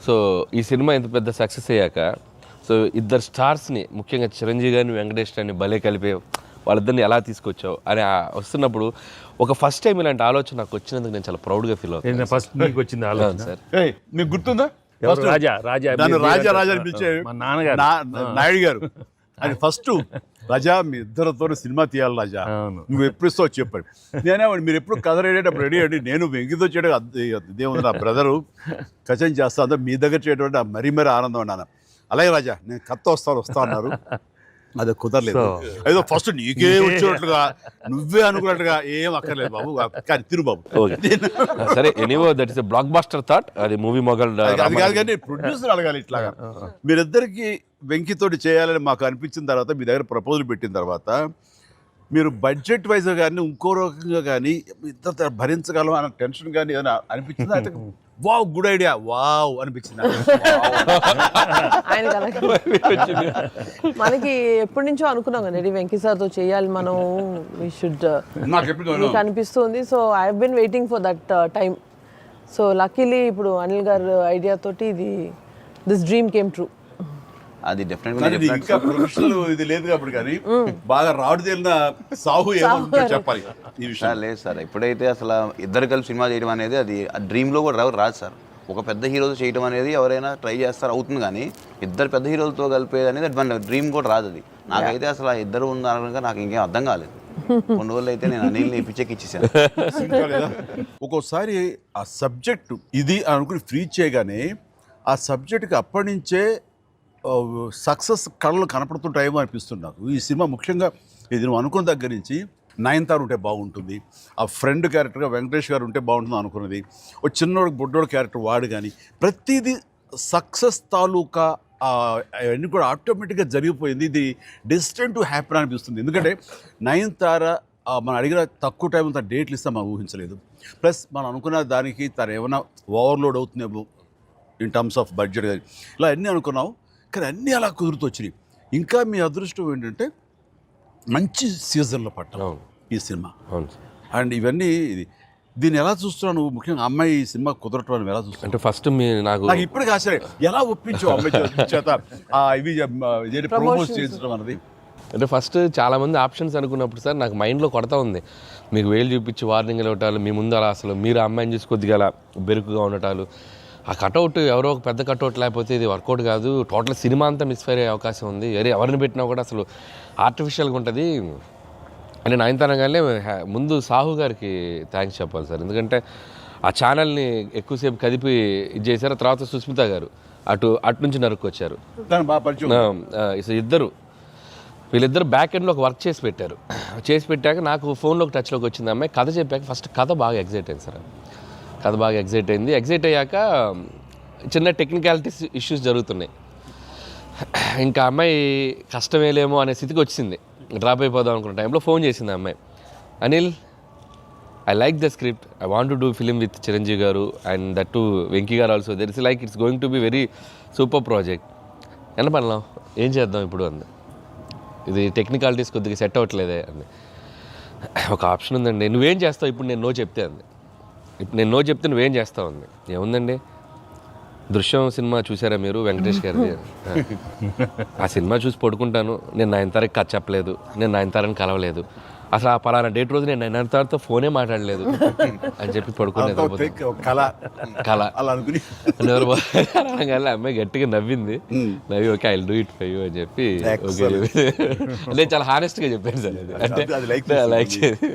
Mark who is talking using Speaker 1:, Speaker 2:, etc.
Speaker 1: So ఈ cinema ఇంత పెద్ద సక్సెస్ అయ్యాక సో ఇద్దరు స్టార్స్ని ముఖ్యంగా చిరంజీవి గారిని వెంకటేష్ గారిని భలే కలిపే వాళ్ళిద్దరిని ఎలా తీసుకొచ్చావు అని వస్తున్నప్పుడు ఒక ఫస్ట్ టైం ఇలాంటి ఆలోచన నాకు వచ్చినందుకు నేను చాలా ప్రౌడ్గా ఫీల్ అవుతాను.
Speaker 2: ఫస్ట్ నీకు వచ్చింది ఆలోచన
Speaker 1: సార్.
Speaker 3: మీకు గుర్తుందా
Speaker 2: రాజా రాజా
Speaker 3: నన్ను రాజా రాజా అని పిలిచే
Speaker 2: మా నాన్నగారు
Speaker 3: నాయుడు గారు అది ఫస్ట్ రాజా మీ ఇద్దరితో సినిమా తీయాలి రాజా, నువ్వు ఎప్పుడు ఇస్తావు చెప్పండి. నేనేమండి మీరు ఎప్పుడు కథ రెడీ రెడీ అండి, నేను వెంకితో చేయడం ఇదేముంది నా బ్రదరు కచం చేస్తా అంతా మీ దగ్గర చేయడం మరీ మరీ ఆనందం అన్నాను. అలాగే రాజా నేను కథ వస్తా అన్నారు, అది కుదరలేదు. ఏదో ఫస్ట్ నీకే వచ్చినట్లుగా నువ్వే అనుకున్నట్టుగా ఏం అక్కర్లేదు బాబు, కానీ తిరు బాబు.
Speaker 1: సరే anyway that is blockbuster thought. అది మూవీ మొగల్
Speaker 3: అది కాదు కానీ ప్రొడ్యూసర్ అడగాలి ఇట్లాగా. మీరిద్దరికి వెంకితోటి చేయాలని మాకు అనిపించిన తర్వాత మీ దగ్గర ప్రపోజల్ పెట్టిన తర్వాత మీరు బడ్జెట్ వైజ్గా కానీ ఇంకో రకంగా కానీ ఇద్దరు భరించగలం అన్న టెన్షన్ కానీ ఏదైనా అనిపించిందా? అయితే వావ్ గుడ్ ఐడియా వావ్ అనిపించింది.
Speaker 4: మనకి ఎప్పటి నుంచో అనుకున్నాం కదా వెంకీ సార్తో చేయాలి మనం, వీ షుడ్ మీకు అనిపిస్తుంది. So I have been waiting for that time. So luckily ఇప్పుడు అనిల్ గారు ఐడియా తోటి దిస్ డ్రీమ్ కేమ్ ట్రూ.
Speaker 5: అది డెఫినెట్గా
Speaker 3: ఇంకా ప్రొఫెషనల్ ఇది లేదు కాబట్టి కానీ బాగా రాడు తేలిన సాహు ఏమో చెప్పాలి ఈ విషయం.
Speaker 5: లేదు సార్, ఎప్పుడైతే అసలు ఇద్దరు కలిసి సినిమా చేయడం అనేది అది డ్రీమ్లో కూడా రాదు సార్. ఒక పెద్ద హీరోతో చేయడం అనేది ఎవరైనా ట్రై చేస్తారు అవుతుంది, కానీ ఇద్దరు పెద్ద హీరోలతో కలిపేది అనేది మన డ్రీమ్ కూడా రాదు. అది నాకైతే అసలు ఇద్దరు ఉన్నారనగా నాకు ఇంకేం అర్థం కాలేదు. కొన్ని రోజులు అయితే నేను అనిల్ని పిచ్చెక్కిచ్చేసాను.
Speaker 3: ఒక్కోసారి ఆ సబ్జెక్టు ఇది అనుకుని ఫ్రీ చేయగానే ఆ సబ్జెక్ట్కి అప్పటి నుంచే సక్సెస్ కళలు కనపడుతుంటాయేమో అనిపిస్తుంది నాకు. ఈ సినిమా ముఖ్యంగా ఇది నువ్వు అనుకున్న దగ్గర నుంచి నయనతార ఉంటే బాగుంటుంది, ఆ ఫ్రెండ్ క్యారెక్టర్గా వెంకటేష్ గారు ఉంటే బాగుంటుంది అనుకున్నది, ఓ చిన్నోడు బుడ్డోడు క్యారెక్టర్ వాడు కానీ ప్రతిదీ సక్సెస్ తాలూకా అవన్నీ కూడా ఆటోమేటిక్గా జరిగిపోయింది. ఇది డెస్టిన్ టు హ్యాపీ అనిపిస్తుంది. ఎందుకంటే నయనతార మనం అడిగిన తక్కువ టైం అంతా డేట్లు ఇస్తాం మనం ఊహించలేదు. ప్లస్ మనం అనుకున్న దానికి తను ఏమైనా ఓవర్లోడ్ అవుతుందేమో ఇన్ టర్మ్స్ ఆఫ్ బడ్జెట్ కానీ ఇలా అన్నీ అనుకున్నావు, కానీ అన్నీ అలా కుదురుతూ వచ్చినాయి. ఇంకా మీ అదృష్టం ఏంటంటే మంచి సీజన్లో పట్టాం ఈ సినిమా. అండ్ ఇవన్నీ దీన్ని ఎలా చూస్తున్నావు నువ్వు? ముఖ్యంగా అమ్మాయి ఈ సినిమా కుదరటం అని ఎలా చూస్తావు?
Speaker 1: అంటే ఫస్ట్ నాకు
Speaker 3: ఇప్పటికీ ఆశ్చర్యం, ఎలా ఒప్పించావు అమ్మాయి చేత ఇవి ప్రమోట్ చేయించడం అన్నది?
Speaker 1: అంటే ఫస్ట్ చాలామంది ఆప్షన్స్ అనుకున్నప్పుడు సార్ నాకు మైండ్లో కొడతా ఉంది, మీకు వేలు చూపించి వార్నింగ్ ఇవ్వటాలు, మీ ముందు అలా అసలు మీరు అమ్మాయిని చూసి కొద్దిగా అలా బెరుకుగా ఉండటాలు, ఆ కటౌట్ ఎవరో ఒక పెద్ద కటౌట్ లేకపోతే ఇది వర్కౌట్ కాదు, టోటల్ సినిమా అంతా మిస్ఫైర్ అయ్యే అవకాశం ఉంది, ఎవరిని పెట్టినా కూడా అసలు ఆర్టిఫిషియల్గా ఉంటుంది అని నయనతారగానే ముందు సాహు గారికి థ్యాంక్స్ చెప్పాలి సార్. ఎందుకంటే ఆ ఛానల్ని ఎక్కువసేపు కదిపి ఇది చేశారు. తర్వాత సుస్మిత గారు అటు నుంచి నరుక్కొచ్చారు. వీళ్ళిద్దరు బ్యాక్ ఎండ్లో ఒక వర్క్ చేసి పెట్టారు. చేసి పెట్టాక నాకు ఫోన్లోకి టచ్లోకి వచ్చింది అమ్మాయి. కథ చెప్పాక ఫస్ట్ కథ బాగా ఎగ్జైట్ అయింది సార్. కథ బాగా ఎగ్జైట్ అయింది. ఎగ్జైట్ అయ్యాక చిన్న టెక్నికాలిటీస్ ఇష్యూస్ జరుగుతున్నాయి. ఇంకా అమ్మాయి కష్టమేలేమో అనే స్థితికి వచ్చింది. డ్రాప్ అయిపోదాం అనుకున్న టైంలో ఫోన్ చేసింది అమ్మాయి, Anil I like the script, I want to do film with Chiranjeevi గారు అండ్ దట్ టు వెంకీ గారు also, there is like it's going to be very super project. ఎంత పడలాం, ఏం చేద్దాం ఇప్పుడు అంది. ఇది టెక్నికాలిటీస్ కొద్దిగా సెట్ అవ్వట్లేదే అంది. ఒక ఆప్షన్ ఉందండి, నువ్వేం చేస్తావు ఇప్పుడు నేను నో చెప్తే అంది. ఇప్పుడు నేను నో చెప్తే నువ్వేం చేస్తావు అంది. ఏముందండి, దృశ్యం సినిమా చూసారా మీరు వెంకటేష్ గారిది? ఆ సినిమా చూసి పడుకుంటాను, నేను నయనతారకి కథ చెప్పలేదు, నేను నయనతారని కలవలేదు, అసలు ఆ పలానా డేట్ రోజు నేను నయనతారతో ఫోనే మాట్లాడలేదు అని చెప్పి పడుకునేది. కళ అనగానే అమ్మాయి గట్టిగా నవ్వింది. నవ్వి okay I will do it for you అని చెప్పి ఓకే నేను చాలా హానెస్ట్గా చెప్పాను సార్. అది అంటే లైక్ చేసి